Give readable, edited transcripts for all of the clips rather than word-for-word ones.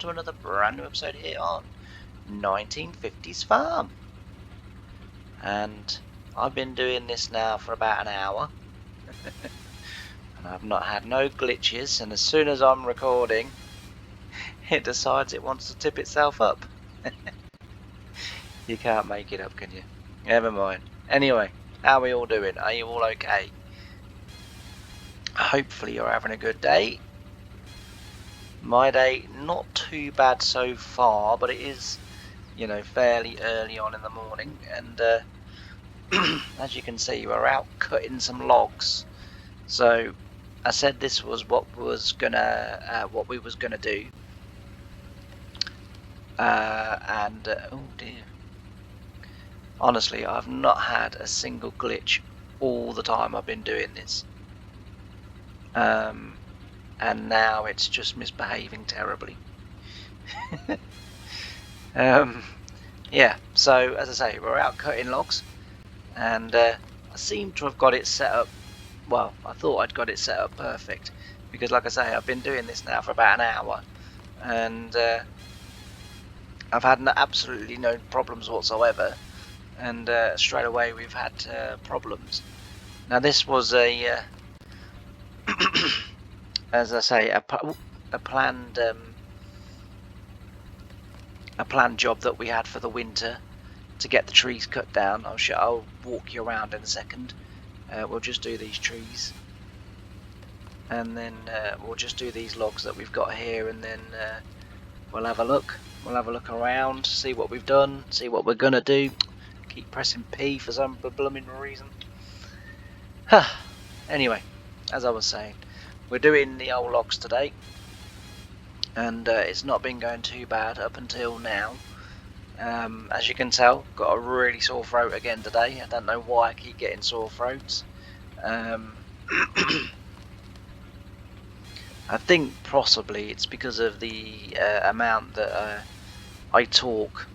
to another brand new episode here on 1950's Farm. And I've been doing this now for about an hour. And I've not had no glitches, and as soon as I'm recording, it decides it wants to tip itself up. You can't make it up, can you? Never mind. Anyway, how are we all doing? Are you all okay? Hopefully you're having a good day. My day, not too bad so far, but it is, fairly early on in the morning, and as you can see, we're out cutting some logs. So I said this was what we was gonna do, and oh dear, honestly, I've not had a single glitch all the time I've been doing this, and now it's just misbehaving terribly. Yeah, so as I say, we're out cutting logs, and I seem to have got it set up. Well, I thought I'd got it set up perfect, because like I say, I've been doing this now for about an hour, and I've had absolutely no problems whatsoever, and straight away we've had problems. Now this was a as I say, a planned job that we had for the winter to get the trees cut down. I'll walk you around in a second. We'll just do these trees, and then we'll just do these logs that we've got here, and then we'll have a look. We'll have a look around, see what we've done, see what we're gonna do. Keep pressing P for some blooming reason. Anyway, as I was saying, we're doing the old logs today, and it's not been going too bad up until now. As you can tell, got a really sore throat again today. I don't know why I keep getting sore throats. I think possibly it's because of the amount that I talk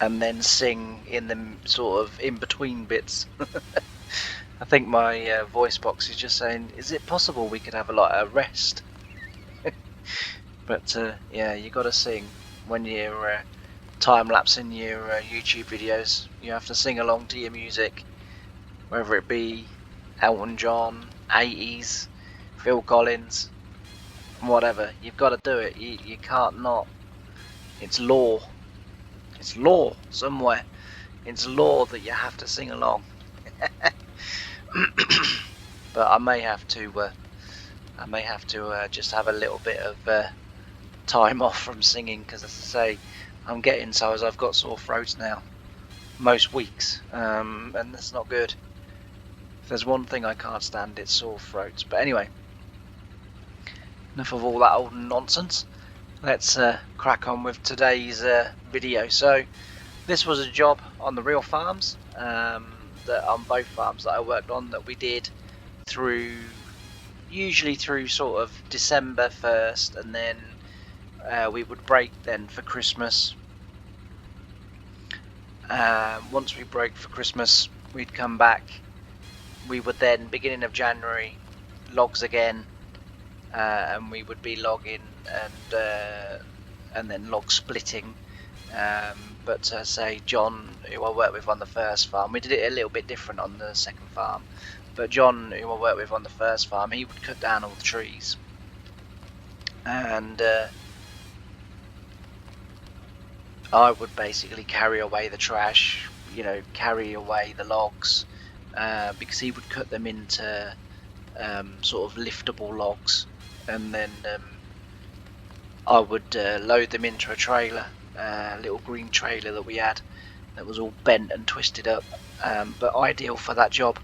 and then sing in the sort of in-between bits. I think my voice box is just saying, is it possible we could have a rest? But yeah, you got to sing when you're time-lapsing your YouTube videos. You have to sing along to your music, whether it be Elton John, 80s, Phil Collins, whatever. You've got to do it. You can't not. It's law. It's law somewhere. It's law that you have to sing along. But I may have to just have a little bit of time off from singing, because as I say, I'm getting so as I've got sore throats now most weeks, and that's not good. If there's one thing I can't stand, it's sore throats. But anyway, enough of all that old nonsense. Let's crack on with today's video. So this was a job on the real farms, that on both farms that I worked on, that we did usually through sort of December 1st, and then we would break then for Christmas. Once we broke for Christmas, we'd come back. We would then, beginning of January, logs again, and we would be logging and then log splitting. But say John, who I worked with on the first farm, we did it a little bit different on the second farm. But John, who I worked with on the first farm, he would cut down all the trees, and I would basically carry away the trash, carry away the logs, because he would cut them into sort of liftable logs, and then I would load them into a trailer, a little green trailer that we had that was all bent and twisted up, but ideal for that job.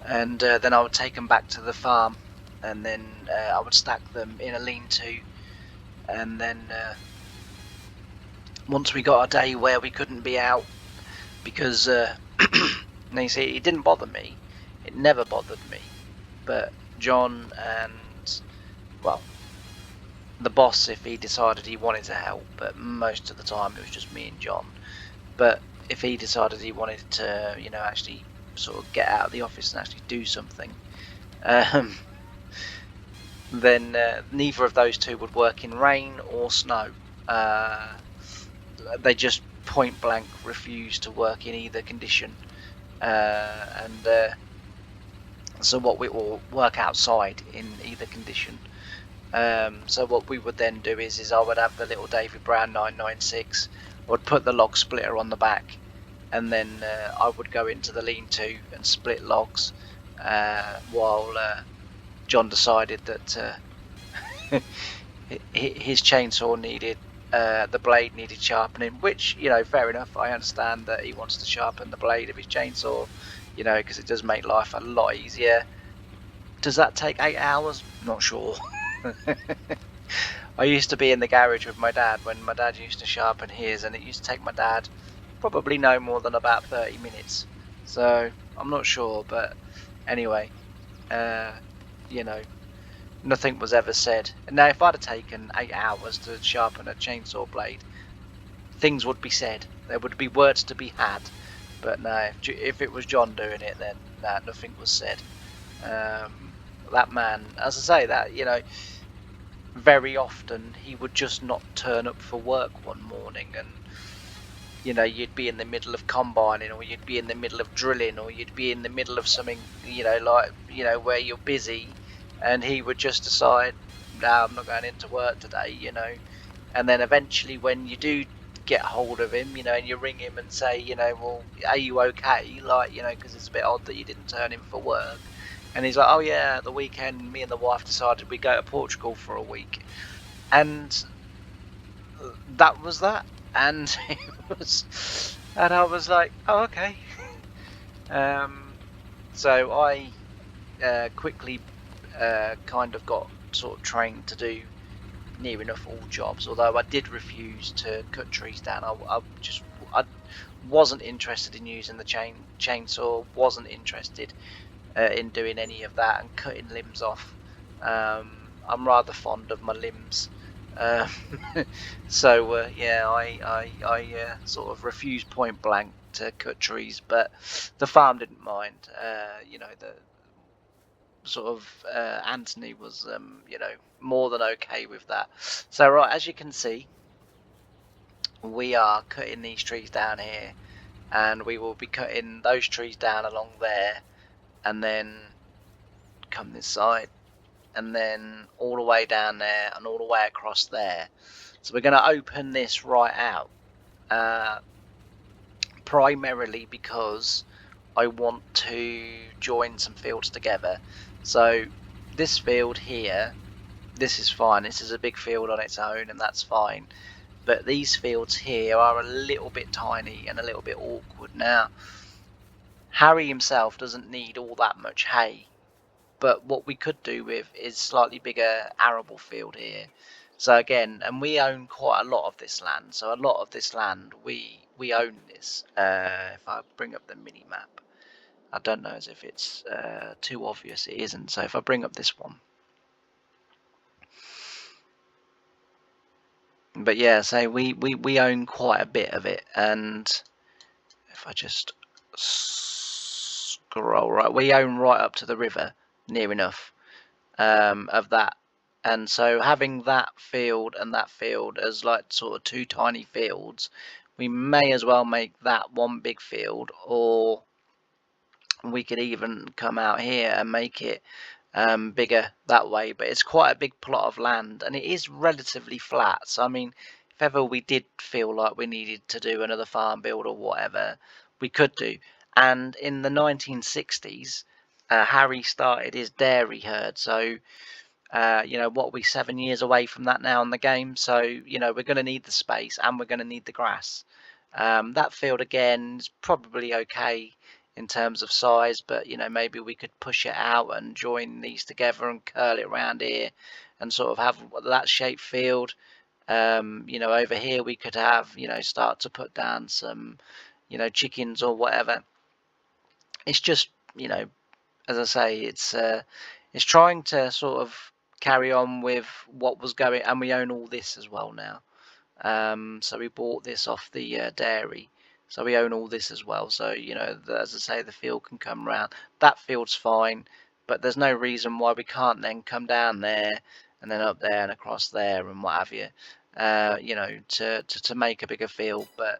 And then I would take them back to the farm, and then I would stack them in a lean-to, and then once we got a day where we couldn't be out, because now you see, it didn't bother me, it never bothered me, but John and, well, the boss, if he decided he wanted to help, but most of the time it was just me and John, but if he decided he wanted to, actually sort of get out of the office and actually do something, then neither of those two would work in rain or snow. They just point blank refuse to work in either condition. And so what we will work outside in either condition. So what we would then do is I would have the little David Brown 996. I would put the log splitter on the back, and then I would go into the lean-to and split logs, while John decided that his chainsaw needed, the blade needed sharpening, which, fair enough. I understand that he wants to sharpen the blade of his chainsaw, because it does make life a lot easier. Does that take 8 hours? Not sure. I used to be in the garage with my dad when my dad used to sharpen his, and it used to take my dad probably no more than about 30 minutes. So I'm not sure, but anyway, uh, you know, nothing was ever said. Now, if I'd have taken 8 hours to sharpen a chainsaw blade, things would be said. There would be words to be had. But no, if it was John doing it, then nothing was said. That man, as I say, that very often he would just not turn up for work one morning, and you'd be in the middle of combining, or you'd be in the middle of drilling, or you'd be in the middle of something, where you're busy, and he would just decide, no, I'm not going into work today, and then eventually when you do get hold of him, and you ring him and say, well, are you okay, because it's a bit odd that you didn't turn in for work, and he's like, oh yeah, the weekend me and the wife decided we'd go to Portugal for a week, and that was that. And and I was like, oh, okay. So I quickly kind of got sort of trained to do near enough all jobs, although I did refuse to cut trees down. I wasn't interested in using the chainsaw, wasn't interested in doing any of that and cutting limbs off. I'm rather fond of my limbs. Um, so yeah, I sort of refused point blank to cut trees, but the farm didn't mind. The sort of Anthony was more than okay with that. So right, as you can see, we are cutting these trees down here, and we will be cutting those trees down along there, and then come this side, and then all the way down there and all the way across there. So we're going to open this right out, primarily because I want to join some fields together. So this field here, this is fine. This is a big field on its own, and that's fine. But these fields here are a little bit tiny and a little bit awkward. Now, Harry himself doesn't need all that much hay, but what we could do with is slightly bigger arable field here. So again, and we own quite a lot of this land. So a lot of this land, we own this. If I bring up the mini map, I don't know as if it's too obvious. It isn't. So if I bring up this one, but yeah, so we own quite a bit of it. And if I just scroll right, we own right up to the river, near enough. Of that, and so having that field and that field as like sort of two tiny fields, we may as well make that one big field, or we could even come out here and make it bigger that way. But it's quite a big plot of land, and it is relatively flat, so I mean, if ever we did feel like we needed to do another farm build or whatever, we could do. And in the 1960s, Harry started his dairy herd, so what are we, 7 years away from that now in the game? So, we're going to need the space and we're going to need the grass. That field again is probably okay in terms of size, but maybe we could push it out and join these together and curl it around here and sort of have that shaped field. Over here we could have, start to put down some, chickens or whatever. It's just, as I say, it's trying to sort of carry on with what was going, and we own all this as well now. So we bought this off the dairy, so we own all this as well. So as I say, the field can come round. That field's fine. but there's no reason why we can't then come down there and then up there and across there and what have you, to make a bigger field. But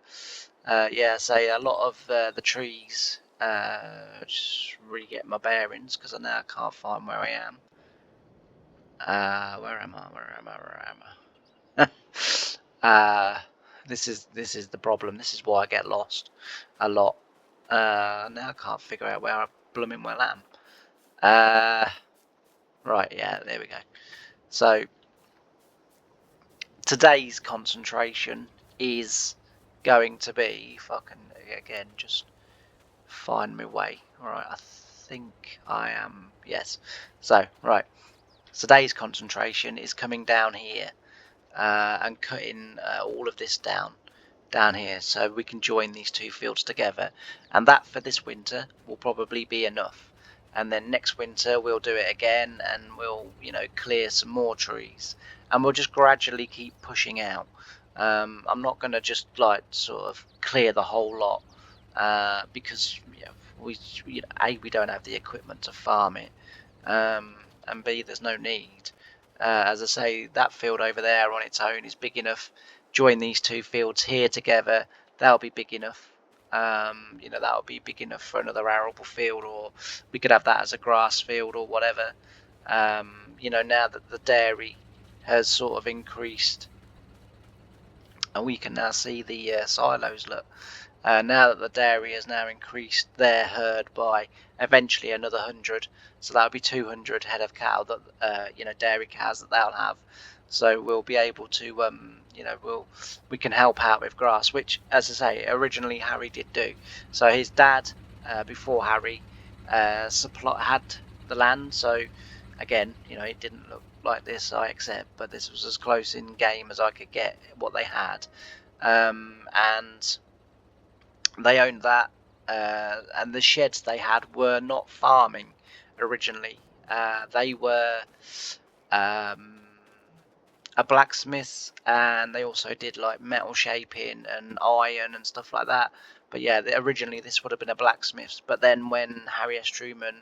yeah, say a lot of the trees. Just really get my bearings because I now can't find where I am. Where am I? Where am I? Where am I? This is the problem. This is why I get lost a lot. Now I can't figure out where I blooming well am. Right, yeah, there we go. So today's concentration is going to be, if I can again just find my way. Alright, I think I am, yes. So, right, today's concentration is coming down here and cutting all of this down here so we can join these two fields together, and that for this winter will probably be enough. And then next winter we'll do it again, and we'll clear some more trees, and we'll just gradually keep pushing out. I'm not going to just like sort of clear the whole lot because we don't have the equipment to farm it, and B, there's no need. As I say, that field over there on its own is big enough. Join these two fields here together, that'll be big enough. That'll be big enough for another arable field, or we could have that as a grass field or whatever. Now that the dairy has sort of increased, and we can now see the silos. Look, now that the dairy has now increased their herd by eventually another 100, so that'll be 200 head of cattle that dairy cows that they'll have. So we'll be able to we can help out with grass, which, as I say, originally Harry did do. So his dad, before Harry, had the land. So again, it didn't look like this, I accept, but this was as close in game as I could get what they had, and they owned that, and the sheds they had were not farming originally. They were a blacksmith, and they also did like metal shaping and iron and stuff like that. But yeah, originally this would have been a blacksmith's. But then when Harry S. Truman,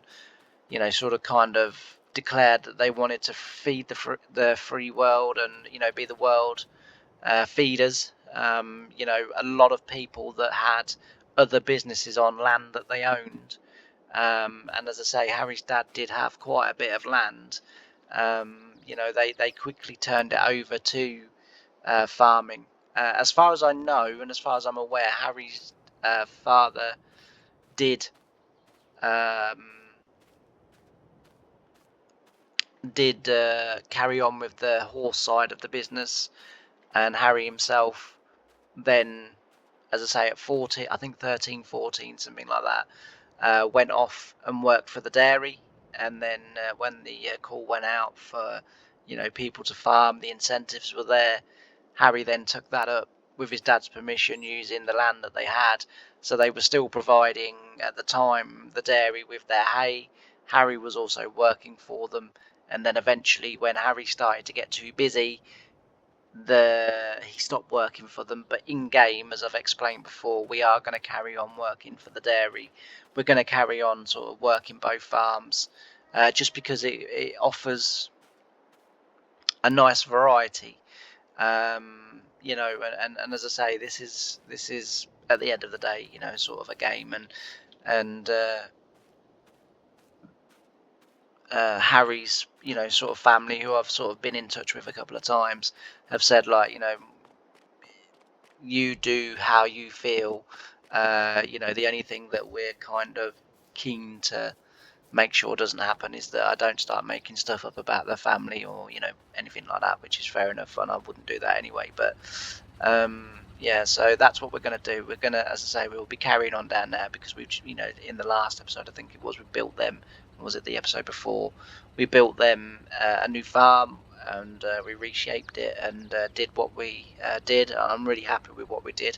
sort of kind of declared that they wanted to feed the free world and be the world feeders. A lot of people that had other businesses on land that they owned. And as I say, Harry's dad did have quite a bit of land. They quickly turned it over to farming. As far as I know, and as far as I'm aware, Harry's father did carry on with the horse side of the business, and Harry himself then, as I say, at 14, I think 13, 14, something like that, went off and worked for the dairy. And then when the call went out for people to farm, the incentives were there. Harry then took that up with his dad's permission, using the land that they had. So they were still providing at the time the dairy with their hay. Harry was also working for them, and then eventually when Harry started to get too busy, he stopped working for them. But in game, as I've explained before, we are going to carry on working for the dairy. We're going to carry on sort of working both farms, just because it offers a nice variety. And as I say, this is at the end of the day, sort of a game, and Harry's sort of family, who I've sort of been in touch with a couple of times, have said, like, you do how you feel. The only thing that we're kind of keen to make sure doesn't happen is that I don't start making stuff up about the family or anything like that, which is fair enough, and I wouldn't do that anyway. But yeah, so that's what we're going to do. We're going to, as I say, we'll be carrying on down there because we've, in the last episode, I think it was, we built them. Or was it the episode before? We built them a new farm, and we reshaped it and did what we did. I'm really happy with what we did.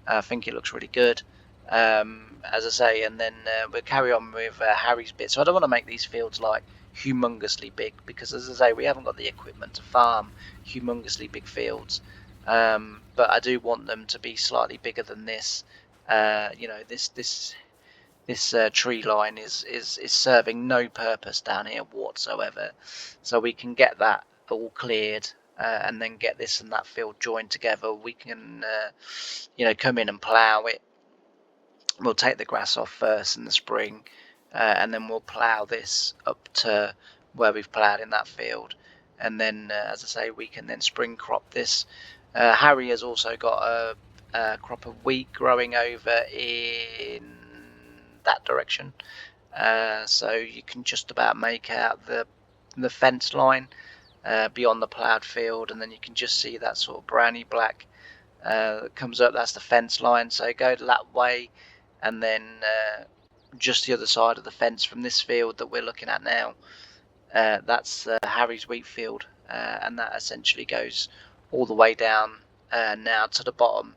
I think it looks really good. As I say, and then we'll carry on with Harry's bit. So I don't want to make these fields like humongously big, because as I say, we haven't got the equipment to farm humongously big fields. But I do want them to be slightly bigger than this. This tree line is serving no purpose down here whatsoever. So we can get that all cleared, and then get this and that field joined together. We can come in and plough it. We'll take the grass off first in the spring, and then we'll plough this up to where we've ploughed in that field, and then as I say, we can then spring crop this. Harry has also got a crop of wheat growing over in that direction, so you can just about make out the fence line beyond the ploughed field, and then you can just see that sort of browny black that comes up. That's the fence line, so go that way, and then just the other side of the fence from this field that we're looking at now, that's Harry's wheat field, and that essentially goes all the way down now to the bottom,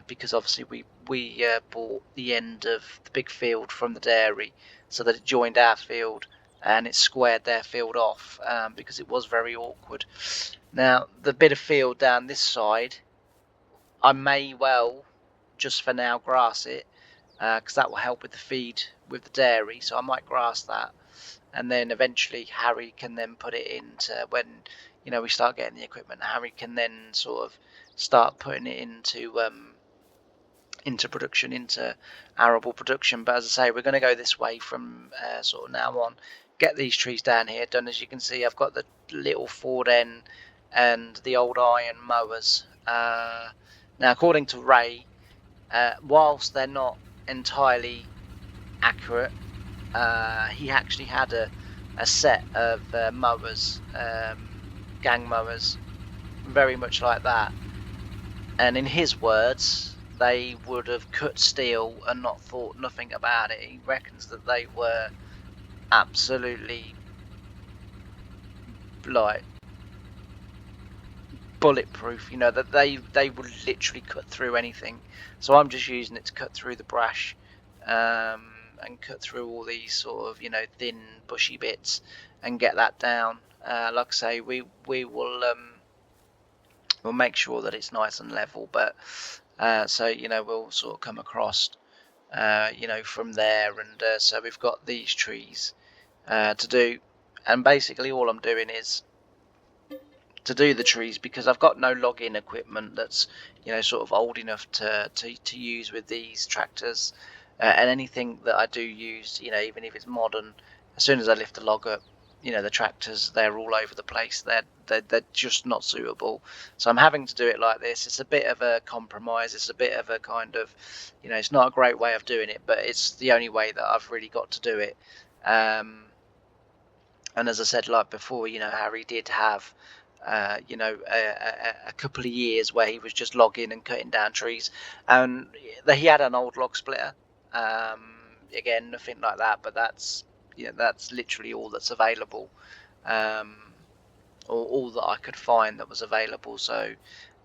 because obviously we bought the end of the big field from the dairy so that it joined our field, and it squared their field off, because it was very awkward. Now the bit of field down this side, I may well just for now grass it, because that will help with the feed with the dairy, so I might grass that, and then eventually Harry can then put it into, when we start getting the equipment, Harry can then sort of start putting it into production, into arable production. But as I say, we're going to go this way from sort of now on, get these trees down here done. As you can see, I've got the little Ford N and the old iron mowers. Now according to Ray, whilst they're not entirely accurate, he actually had a set of mowers, gang mowers, very much like that, and in his words, they would have cut steel and not thought nothing about it. He reckons that they were absolutely like bulletproof, that they would literally cut through anything. So I'm just using it to cut through the brash, and cut through all these sort of thin bushy bits and get that down. Like I say, we'll make sure that it's nice and level, but so we'll sort of come across from there, and so we've got these trees to do, and basically all I'm doing is to do the trees, because I've got no logging equipment that's sort of old enough to use with these tractors, and anything that I do use, even if it's modern, as soon as I lift the log up, the tractors, they're all over the place. They're just not suitable. So I'm having to do it like this. It's a bit of a compromise. It's a bit of a kind of, it's not a great way of doing it, but it's the only way that I've really got to do it. And as I said, like before, Harry did have a couple of years where he was just logging and cutting down trees, and he had an old log splitter. Again, nothing like that, but that's literally all that's available, or all that I could find that was available. So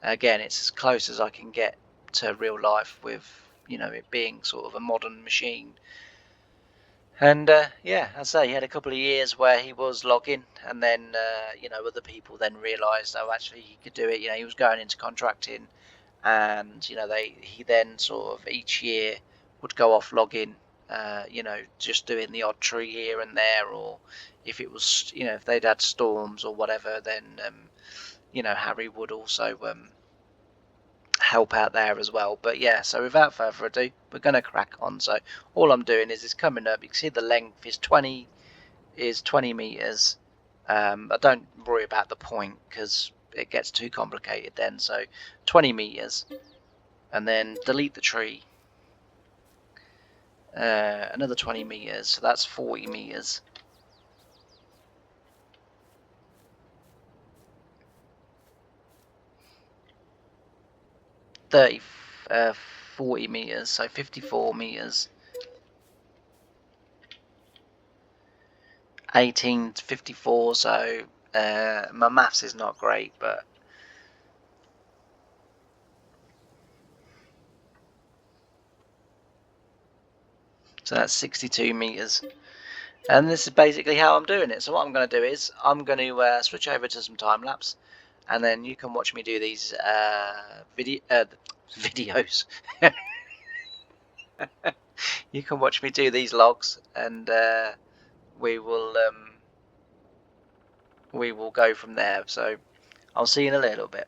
again, it's as close as I can get to real life with it being sort of a modern machine. And yeah, as I say, he had a couple of years where he was logging, and then other people then realised, oh, actually he could do it. He was going into contracting, and he then sort of each year would go off logging, just doing the odd tree here and there, or if it was if they'd had storms or whatever, then Harry would also help out there as well. But yeah, so without further ado, we're going to crack on. So all I'm doing is coming up. You can see the length is 20 meters. I don't worry about the point because it gets too complicated then. So 20 meters, and then delete the tree. Another 20 meters, so that's 40 meters. Uh, 40 meters, so 54 meters. 18 to 54, so my maths is not great, but so that's 62 meters. And this is basically how I'm doing it. So what I'm going to do is I'm going to switch over to some time lapse, and then you can watch me do these videos. You can watch me do these logs, and we will go from there. So I'll see you in a little bit.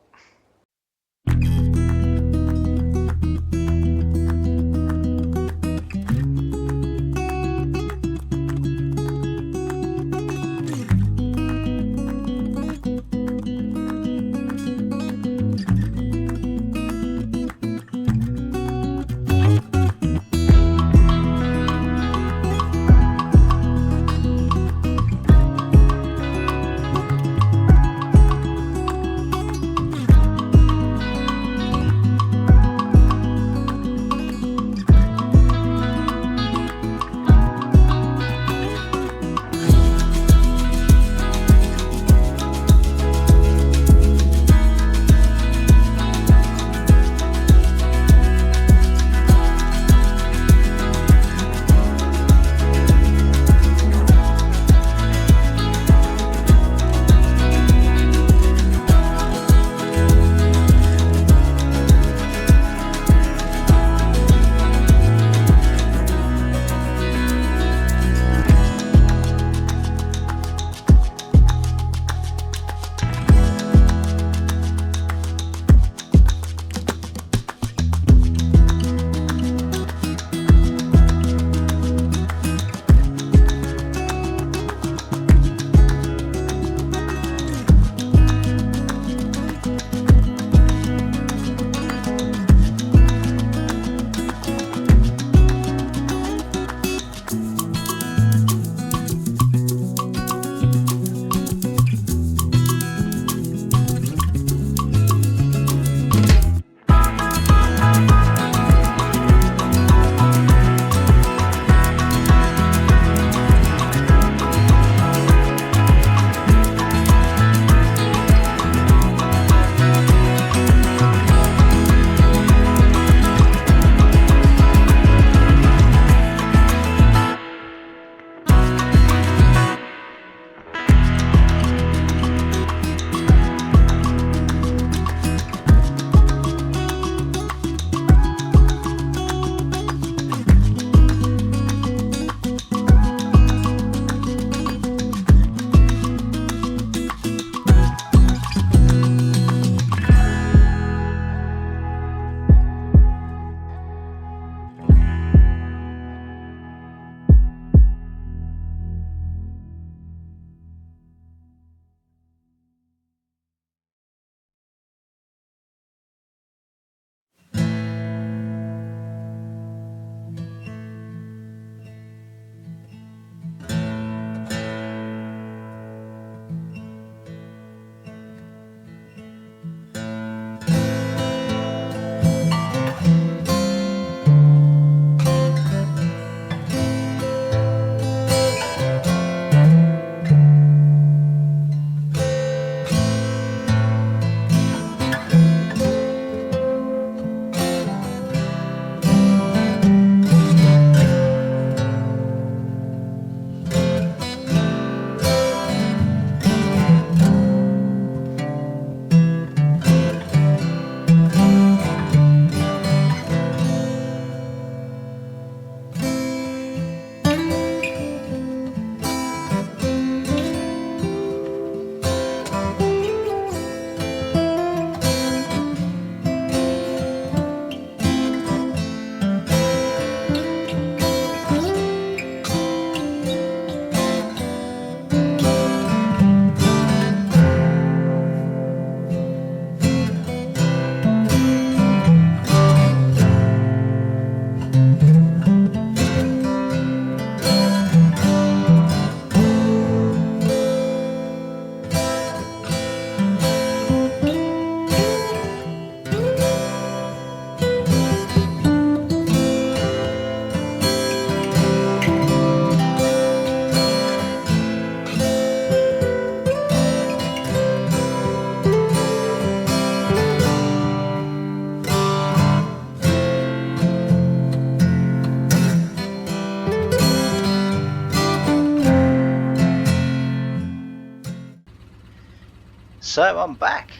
So I'm back.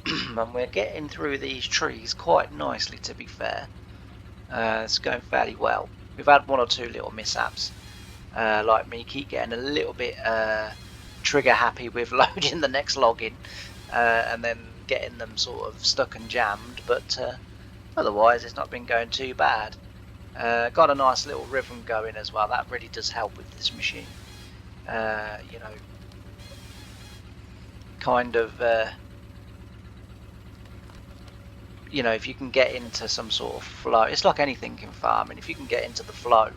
And we're getting through these trees quite nicely, to be fair. It's going fairly well. We've had one or two little mishaps, like me keep getting a little bit trigger happy with loading the next login, and then getting them sort of stuck and jammed, but otherwise it's not been going too bad. Got a nice little rhythm going as well. That really does help with this machine. You know, kind of, you know, if you can get into some sort of flow, it's like anything in farming. If you can get into the flow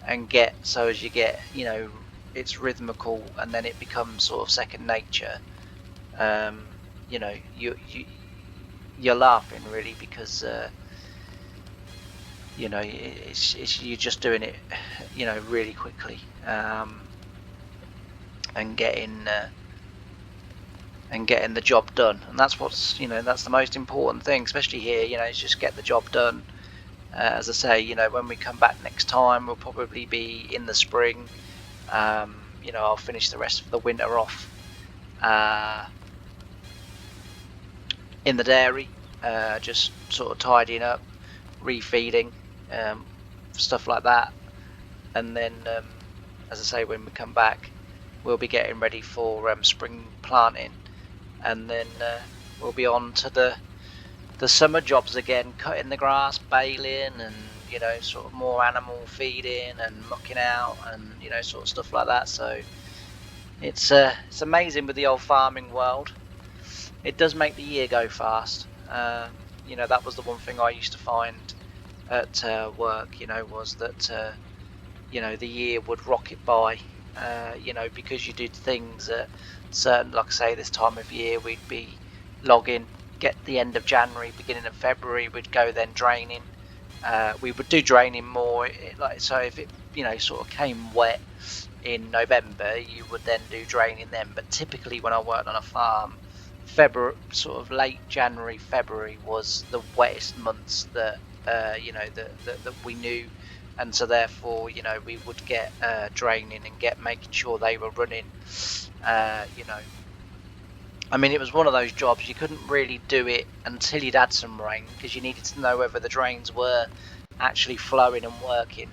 and get, so as you get, you know, it's rhythmical and then it becomes sort of second nature. You know, you're laughing really because you know, it's you're just doing it, you know, really quickly, and getting the job done. And that's what's, you know, that's the most important thing, especially here. You know, is just get the job done. As I say, you know, when we come back next time, we'll probably be in the spring. You know, I'll finish the rest of the winter off in the dairy, just sort of tidying up, refeeding, stuff like that. And then, as I say, when we come back, we'll be getting ready for spring planting, and then we'll be on to the summer jobs again, cutting the grass, baling, and, you know, sort of more animal feeding and mucking out, and, you know, sort of stuff like that. So it's amazing with the old farming world. It does make the year go fast. You know, that was the one thing I used to find at work, you know, was that you know, the year would rocket by, you know, because you did things at certain, like I say, this time of year, we'd be logging, get the end of January, beginning of February, we'd go then draining. We would do draining more, like, so if it, you know, sort of came wet in November, you would then do draining then. But typically when I worked on a farm, February, sort of late January, February was the wettest months that, you know, that we knew. And so therefore, you know, we would get draining and get making sure they were running. You know, I mean, it was one of those jobs you couldn't really do it until you'd had some rain, because you needed to know whether the drains were actually flowing and working.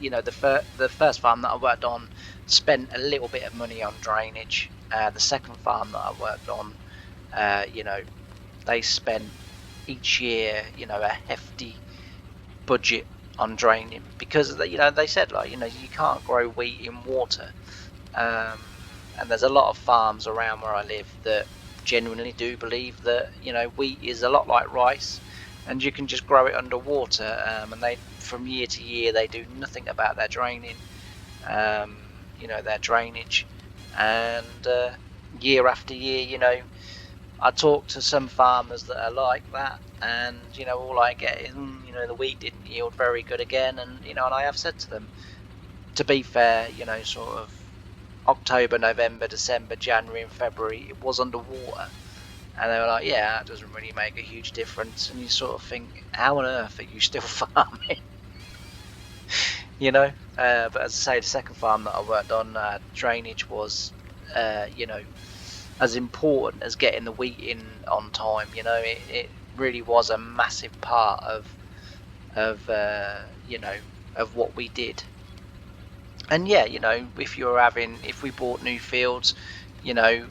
You know, the first farm that I worked on spent a little bit of money on drainage. The second farm that I worked on, you know, they spent each year, you know, a hefty budget on draining, because, you know, they said, like, you know, you can't grow wheat in water. And there's a lot of farms around where I live that genuinely do believe that, you know, wheat is a lot like rice and you can just grow it underwater. And they, from year to year, they do nothing about their draining, you know, their drainage. And year after year, you know, I talk to some farmers that are like that, and, you know, all I get is, you know, the wheat didn't yield very good again. And, you know, and I have said to them, to be fair, you know, sort of October, November, December, January and February, it was underwater. And they were like, yeah, that doesn't really make a huge difference. And you sort of think, how on earth are you still farming? You know? But as I say, the second farm that I worked on, drainage was, you know, as important as getting the wheat in on time. You know, it really was a massive part of you know, of what we did. And yeah, you know, if we bought new fields, you know,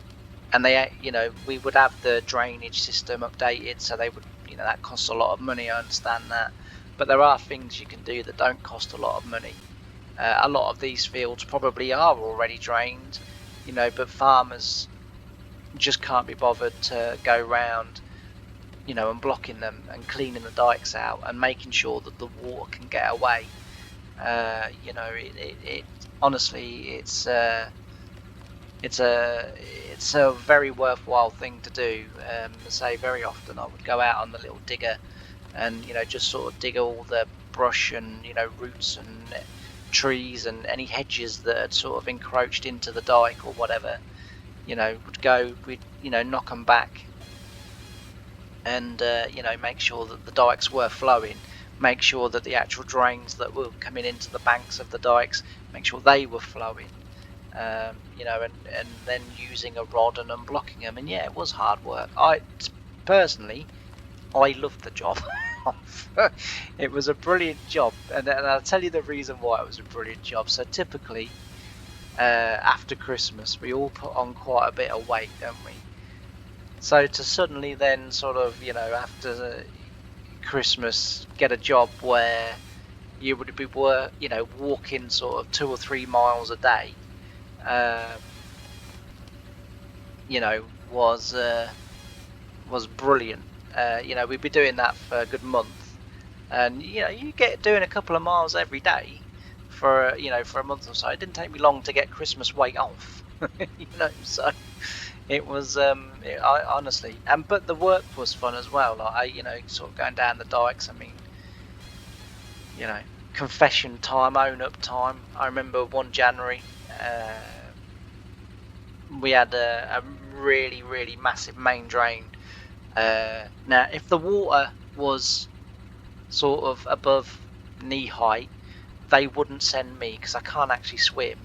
and they, you know, we would have the drainage system updated, so they would, you know, that costs a lot of money, I understand that, but there are things you can do that don't cost a lot of money. A lot of these fields probably are already drained, you know, but farmers just can't be bothered to go round, you know, and blocking them and cleaning the dikes out and making sure that the water can get away. You know, it honestly, it's a very worthwhile thing to do. Say very often I would go out on the little digger and, you know, just sort of dig all the brush and, you know, roots and trees and any hedges that had sort of encroached into the dike or whatever. You know, we'd, you know, knock them back and, you know, make sure that the dikes were flowing, make sure that the actual drains that were coming into the banks of the dikes, make sure they were flowing, you know, and then using a rod and unblocking them. And yeah, it was hard work. Personally, I loved the job. off. It was a brilliant job, and I'll tell you the reason why it was a brilliant job. So typically, after Christmas, we all put on quite a bit of weight, don't we? So to suddenly then sort of, after Christmas, get a job where you would be walking sort of 2 or 3 miles a day, um, was brilliant. We'd be doing that for a good month, and you get doing a couple of miles every day for a month or so. It didn't take me long to get Christmas weight off, so it was I honestly, and but the work was fun as well. Like sort of going down the dikes. I mean, you know, confession time, own up time. I remember one January, we had a really, really massive main drain. Now, if the water was sort of above knee height, they wouldn't send me because I can't actually swim.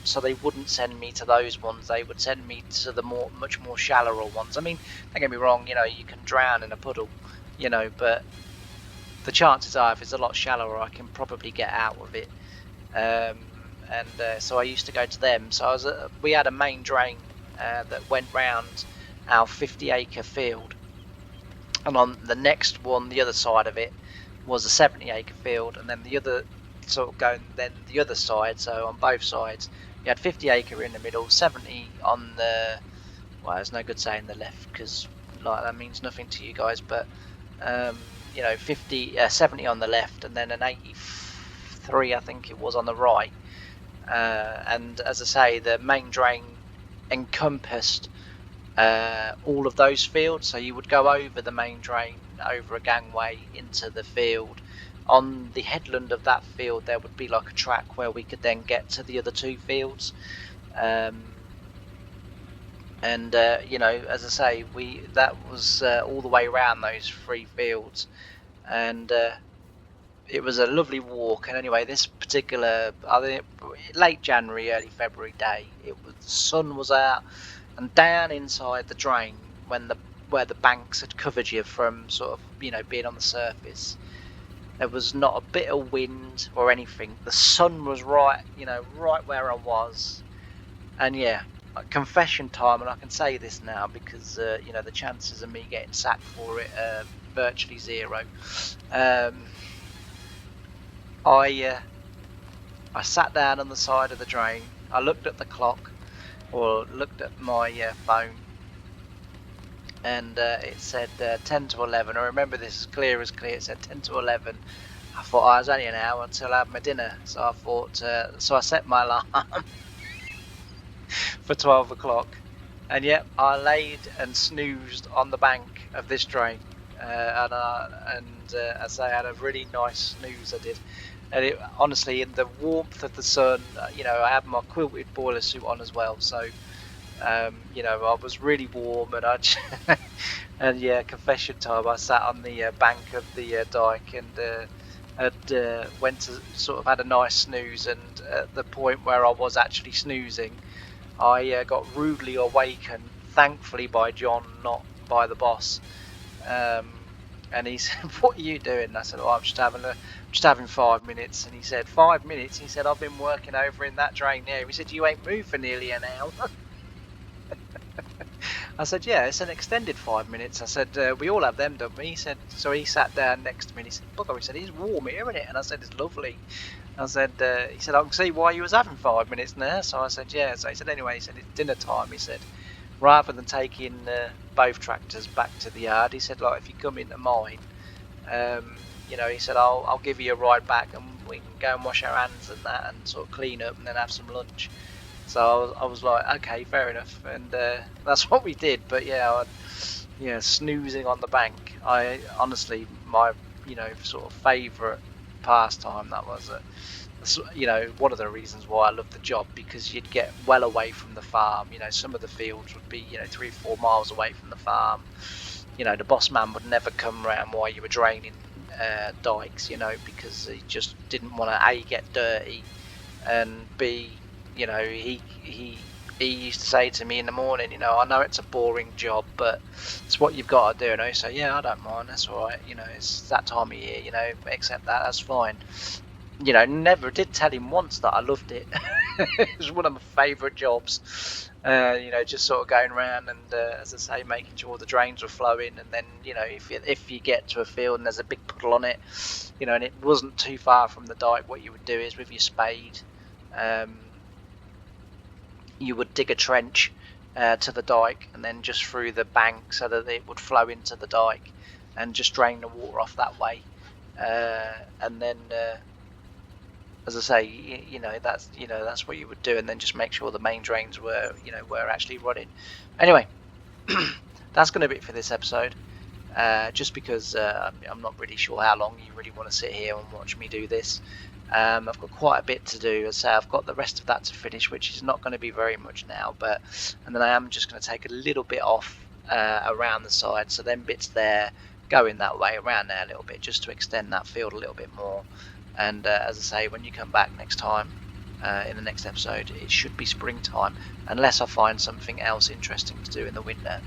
So they wouldn't send me to those ones. They would send me to the much more shallower ones. I mean, don't get me wrong, you can drown in a puddle, but the chances are if it's a lot shallower, I can probably get out of it. So I used to go to them. So we had a main drain that went round our 50-acre field, and on the next one, the other side of it, was a 70-acre field, and then the other sort of going then the other side. So on both sides, you had 50-acre in the middle, 70 on the. Well, it's no good saying the left because like that means nothing to you guys, but 70 on the left, and then an 83, I think it was, on the right. And as I say, the main drain encompassed all of those fields, so you would go over the main drain, over a gangway into the field. On the headland of that field, there would be like a track where we could then get to the other two fields. As I say, that was all the way around those 3 fields, and it was a lovely walk. And anyway, this particular, I think, late January, early February day, the sun was out, and down inside the drain, where the banks had covered you from sort of being on the surface, there was not a bit of wind or anything. The sun was right where I was, and yeah. Confession time, and I can say this now because the chances of me getting sacked for it are virtually zero. I sat down on the side of the drain. I looked at the clock, or looked at my phone, and it said 10 to 11. I remember this as clear as clear. It said 10 to 11. I thought I was only an hour until I had my dinner, so I thought. So I set my alarm for 12 o'clock, and yep, I laid and snoozed on the bank of this drain, and as I had a really nice snooze, I did. And honestly, in the warmth of the sun, I had my quilted boiler suit on as well, so I was really warm, and and yeah, confession time. I sat on the bank of the dike and went to sort of had a nice snooze, and at the point where I was actually snoozing, I got rudely awakened, thankfully by John, not by the boss. And he said, "What are you doing?" And I said, "Oh, I'm just having 5 minutes." And he said, "5 minutes?" He said, "I've been working over in that drain there." He said, "You ain't moved for nearly an hour." I said, "Yeah, it's an extended 5 minutes." I said, "We all have them, don't we?" He said. So he sat down next to me and he said, "Bugger," he said, "it's warm here, isn't it?" And I said, "It's lovely." I said, he said, "I can see why you was having 5 minutes there." So I said, "Yeah." So he said, "Anyway," he said, "it's dinner time." He said, "Rather than taking both tractors back to the yard," he said, "like if you come into mine, he said, I'll give you a ride back and we can go and wash our hands and that and sort of clean up and then have some lunch." So I was like, okay, fair enough, and that's what we did. But yeah, snoozing on the bank. I honestly, my sort of favourite pastime that was. One of the reasons why I love the job, because you'd get well away from the farm. Some of the fields would be 3 or 4 miles away from the farm. The boss man would never come round while you were draining dikes, because he just didn't want to A, get dirty, and B, he he used to say to me in the morning, you know, I know it's a boring job, but it's what you've got to do. And I say, yeah, I don't mind. That's all right. You know, it's that time of year. You know, accept that. That's fine. You know, never did tell him once that I loved it. It was one of my favourite jobs. You know, just sort of going around and, as I say, making sure the drains were flowing. And then, you know, if you get to a field and there's a big puddle on it, you know, and it wasn't too far from the dike, what you would do is with your spade, you would dig a trench to the dike and then just through the bank so that it would flow into the dike and just drain the water off that way. And then, as I say, you know, that's what you would do, and then just make sure the main drains were, you know, were actually running. Anyway, that's going to be it for this episode. Just because I'm not really sure how long you really want to sit here and watch me do this. I've got quite a bit to do. As I say, I've got the rest of that to finish, which is not going to be very much now. And then I am just going to take a little bit off around the side, so then bits there going that way around there a little bit, just to extend that field a little bit more. And as I say, when you come back next time in the next episode, it should be springtime, unless I find something else interesting to do in the winter.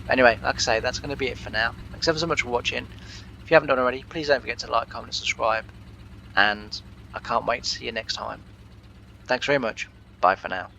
Anyway, like I say, that's going to be it for now. Thanks ever so much for watching. If you haven't done already, please don't forget to like, comment and subscribe. And I can't wait to see you next time. Thanks very much. Bye for now.